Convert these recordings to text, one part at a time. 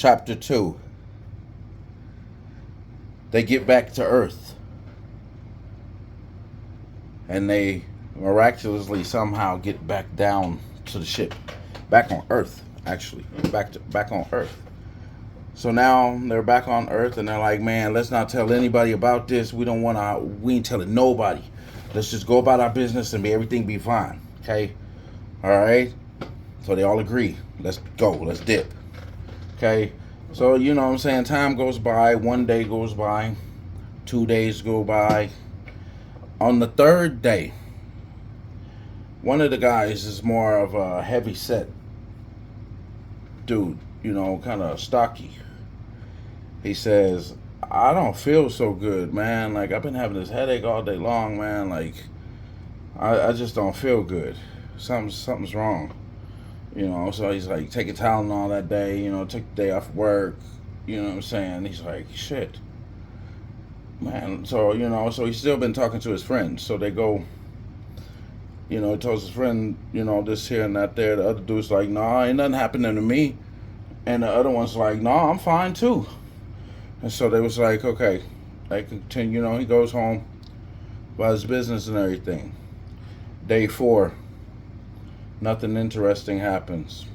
Chapter 2. They get back to Earth. And they miraculously somehow get back down to the ship. Back on Earth, actually. Back on Earth. So now they're back on Earth and they're like, man, let's not tell anybody about this. We ain't telling nobody. Let's just go about our business and everything be fine. Okay? Alright? So they all agree. Let's go. Let's dip. Okay? So, you know what I'm saying? Time goes by. 1 day goes by. 2 days go by. On the third day, one of the guys is more of a heavy set dude, kind of stocky. He says, I don't feel so good, man. Like, I've been having this headache all day long, man. Like, I just don't feel good. Something's wrong. So he's like taking Tylenol that day, took the day off work, you know what I'm saying? He's like, shit. Man, so he's still been talking to his friends. So they go, tells his friend, this here and that there. The other dude's like, nah, ain't nothing happening to me. And the other one's like, nah, I'm fine too. And so they was like, okay. They continue, he goes home, about his business and everything. Day 4, nothing interesting happens.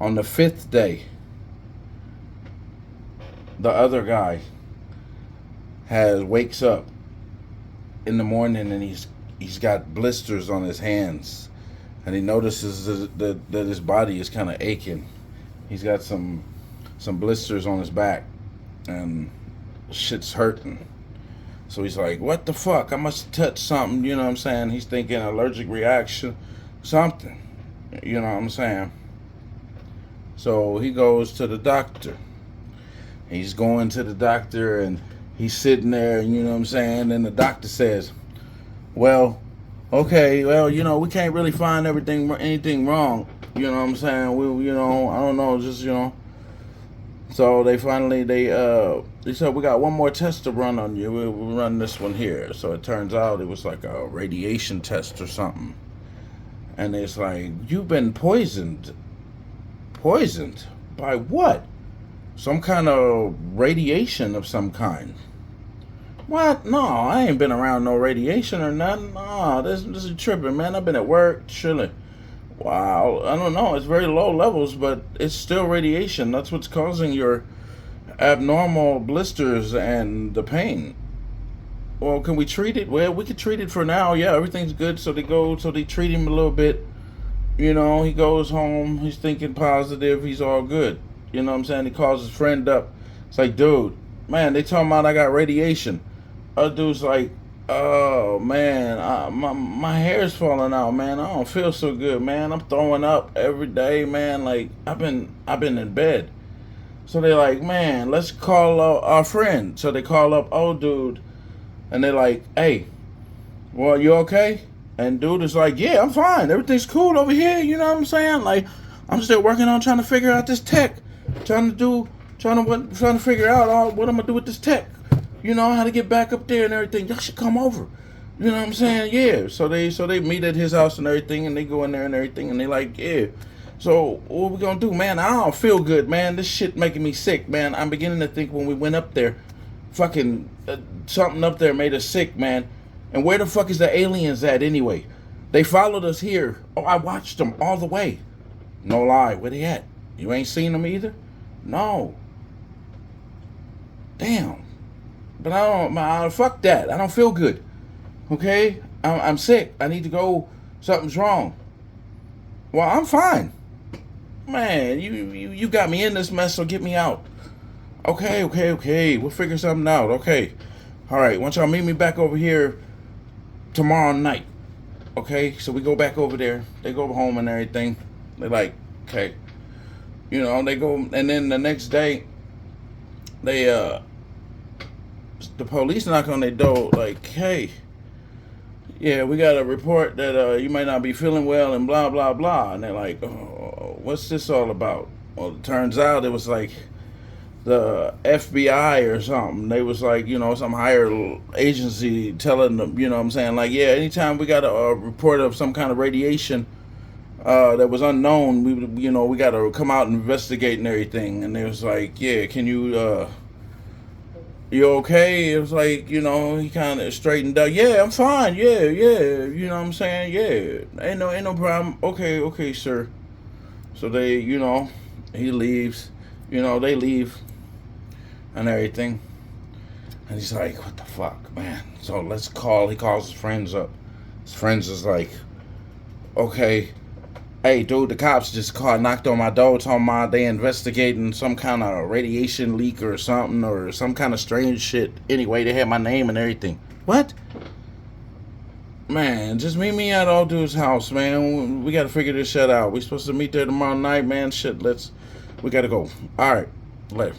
On the 5th day, the other guy wakes up in the morning and he's got blisters on his hands, and he notices that his body is kind of aching. He's got some blisters on his back, and shit's hurting. So he's like, what the fuck? I must have touched something, you know what I'm saying? He's thinking allergic reaction, something, you know what I'm saying? So he goes to the doctor. He's going to the doctor, and he's sitting there, you know what I'm saying? And the doctor says, well, okay, well, we can't really find anything wrong. You know what I'm saying? I don't know, just, So they said, we got one more test to run on you. We'll run this one here. So it turns out it was like a radiation test or something. And it's like, you've been poisoned. Poisoned? By what? Some kind of radiation of some kind. What? No, I ain't been around no radiation or nothing. No, this is tripping, man. I've been at work, chilling. Wow, I don't know. It's very low levels, but it's still radiation. That's what's causing your abnormal blisters and the pain. Well, can we treat it? Well, we could treat it for now. Yeah, everything's good. So they treat him a little bit. He goes home. He's thinking positive. He's all good. You know what I'm saying? He calls his friend up. It's like, dude, man, they talking about I got radiation. Other dude's like, oh man, my hair's falling out, man. I don't feel so good, man. I'm throwing up every day, man. Like I've been in bed. So they're like, man, let's call our friend. So they call up old dude, and they're like, hey, well, you okay? And dude is like, yeah, I'm fine. Everything's cool over here. You know what I'm saying? Like, I'm still working on trying to figure out this tech. Trying to figure out what I'm gonna do with this tech. How to get back up there and everything. Y'all should come over. You know what I'm saying? Yeah. So they meet at his house and everything, and they go in there and everything, and they like, yeah. So what we gonna do, man? I don't feel good, man. This shit making me sick, man. I'm beginning to think when we went up there, fucking something up there made us sick, man. And where the fuck is the aliens at anyway? They followed us here. Oh, I watched them all the way. No lie. Where they at? You ain't seen them either? No. Damn. But fuck that. I don't feel good. Okay? I'm sick. I need to go. Something's wrong. Well, I'm fine. Man, you got me in this mess, so get me out. Okay. We'll figure something out. Okay. All right. Once y'all meet me back over here tomorrow night. Okay? So we go back over there. They go home and everything. They're like, okay. They go, and then the next day, the police knock on their door like, hey, yeah, we got a report that you might not be feeling well and blah, blah, blah. And they're like, oh, what's this all about? Well, it turns out it was like the FBI or something. They was like, some higher agency telling them, like, yeah, anytime we got a report of some kind of radiation that was unknown. We got to come out and investigate and everything. And they was like, yeah, can you okay? It was like, he kind of straightened up. Yeah, I'm fine. Yeah, yeah. You know what I'm saying? Yeah, ain't no problem. Okay, okay, sir. So he leaves. They leave and everything. And he's like, what the fuck, man? So let's call. He calls his friends up. His friends is like, okay, hey, dude, the cops just called, knocked on my door, talking about they investigating some kind of radiation leak or something, or some kind of strange shit. Anyway, they had my name and everything. What? Man, just meet me at old dude's house, man. We gotta figure this shit out. We supposed to meet there tomorrow night, man. Shit, we gotta go. All right, later.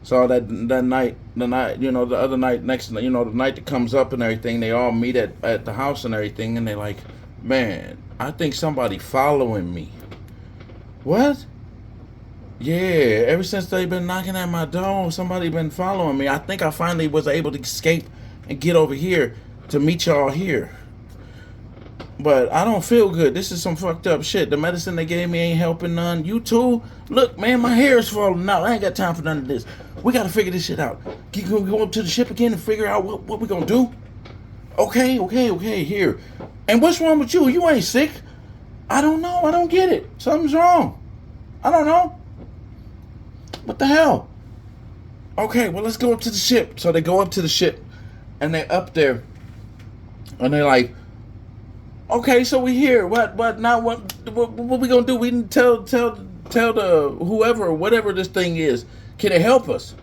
So that night, the other night, the night that comes up and everything, they all meet at the house and everything, and they like, man, I think somebody following me. What? Yeah, ever since they been knocking at my door, somebody been following me. I think I finally was able to escape and get over here to meet y'all here. But I don't feel good. This is some fucked up shit. The medicine they gave me ain't helping none. You too? Look, man, my hair is falling out. I ain't got time for none of this. We gotta figure this shit out. Can we go up to the ship again and figure out what we gonna do? Okay, here. And what's wrong with you? You ain't sick. I don't know. I don't get it. Something's wrong. I don't know. What the hell? Okay, well, let's go up to the ship. So they go up to the ship, and they're up there, and they're like, okay, so we here. What now? What we gonna do? We can tell the whoever, whatever this thing is, can it help us?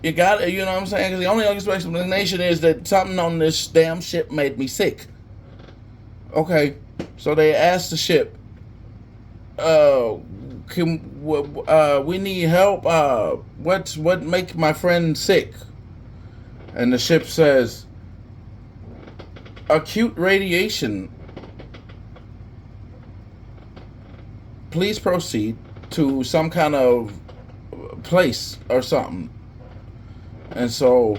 You got it. You know what I'm saying? Because the only explanation is that something on this damn ship made me sick. Okay, so they asked the ship, we need help. What make my friend sick? And the ship says, acute radiation. Please proceed to some kind of place or something. And so,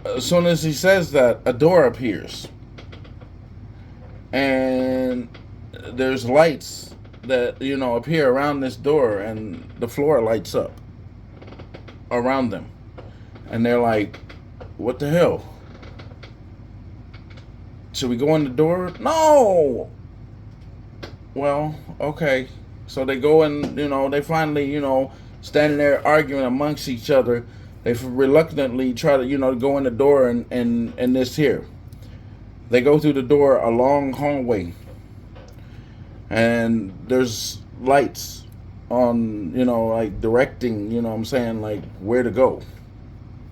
as soon as he says that, a door appears. And there's lights that, appear around this door, and the floor lights up around them. And they're like, what the hell? Should we go in the door? No! Well, okay. So they go and, they finally, standing there arguing amongst each other. They reluctantly try to, go in the door and this here. They go through the door, a long hallway. And there's lights on, like directing, like where to go.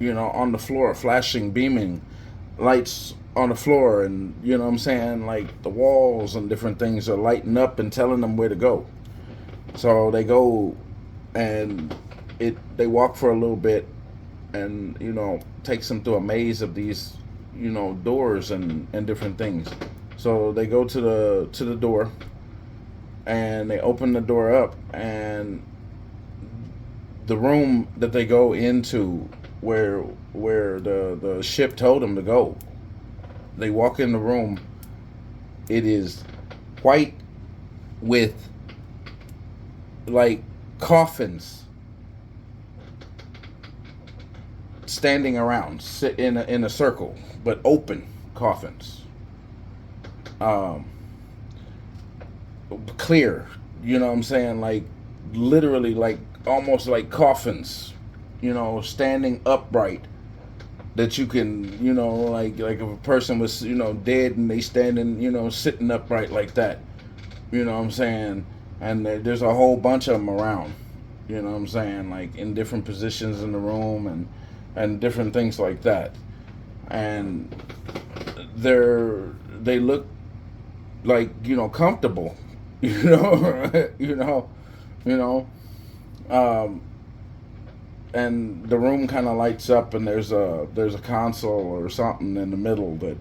On the floor, flashing, beaming lights on the floor, and like the walls and different things are lighting up and telling them where to go. So they go and they walk for a little bit, and takes them through a maze of these doors and different things. So they go to the door, and they open the door up, and the room that they go into where the ship told them to go, they walk in the room. It is white with like coffins standing around, sit in a circle, but open coffins. Clear, like literally, like almost like coffins, standing upright, that you can, like if a person was, dead and they standing, sitting upright like that, and there's a whole bunch of them around, like in different positions in the room and different things like that, and they look like, comfortable, and the room kind of lights up, and there's a console or something in the middle that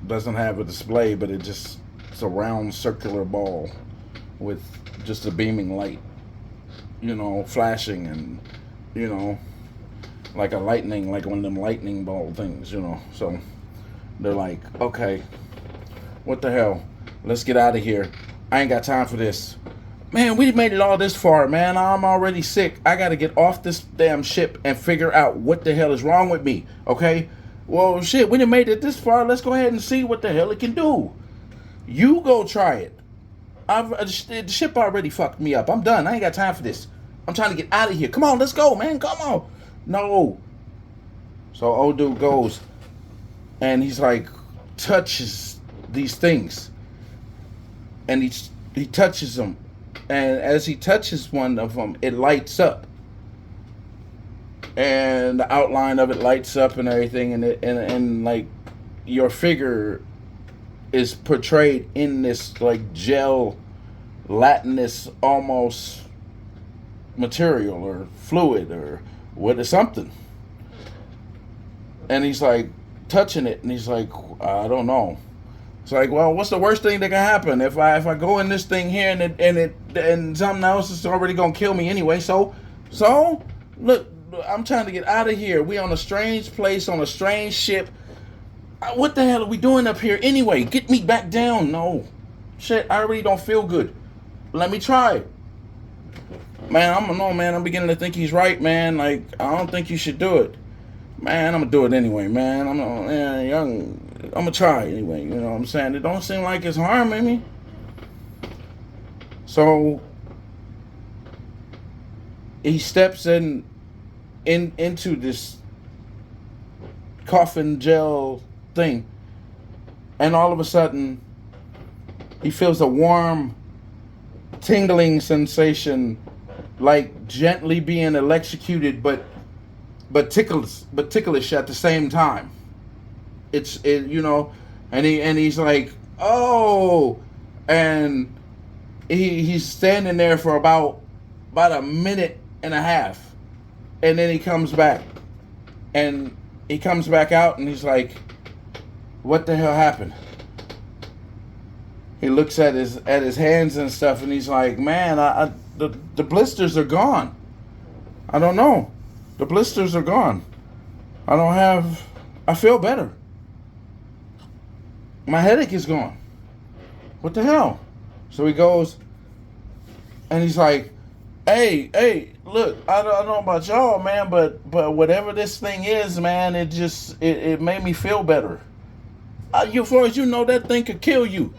doesn't have a display, but it's a round circular ball with just a beaming light, flashing, and like a lightning, like one of them lightning ball things, so they're like, okay, what the hell? Let's get out of here. I ain't got time for this. Man, we made it all this far, man. I'm already sick. I got to get off this damn ship and figure out what the hell is wrong with me, okay? Well, shit, we done made it this far. Let's go ahead and see what the hell it can do. You go try it. The ship already fucked me up. I'm done. I ain't got time for this. I'm trying to get out of here. Come on, let's go, man. Come on. No. So old dude goes, and he's like, touches these things. And he touches them. And as he touches one of them, it lights up. And the outline of it lights up and everything. And like your figure is portrayed in this like gel, latinous almost material or fluid or what is something. And he's like touching it, and he's like, I don't know. It's like, well, what's the worst thing that can happen if I go in this thing here and something else is already gonna kill me anyway? So look, I'm trying to get out of here. We on a strange place on a strange ship. What the hell are we doing up here anyway? Get me back down. No, shit, I already don't feel good. Let me try. Man, I'm beginning to think he's right, man. Like, I don't think you should do it. Man, I'm gonna do it anyway, man. I'm gonna try anyway. You know what I'm saying? It don't seem like it's harming me. So he steps into this coffin gel thing, and all of a sudden he feels a warm, tingling sensation, like gently being electrocuted, but ticklish at the same time. And he's like, oh, and he's standing there for about a minute and a half, and then he comes back out, and he's like, what the hell happened? He looks at his hands and stuff, and he's like, man, the blisters are gone. I don't know. The blisters are gone. I feel better. My headache is gone. What the hell? So he goes, and he's like, hey, look, I don't know about y'all, man, but whatever this thing is, man, it made me feel better. As far as you know, that thing could kill you.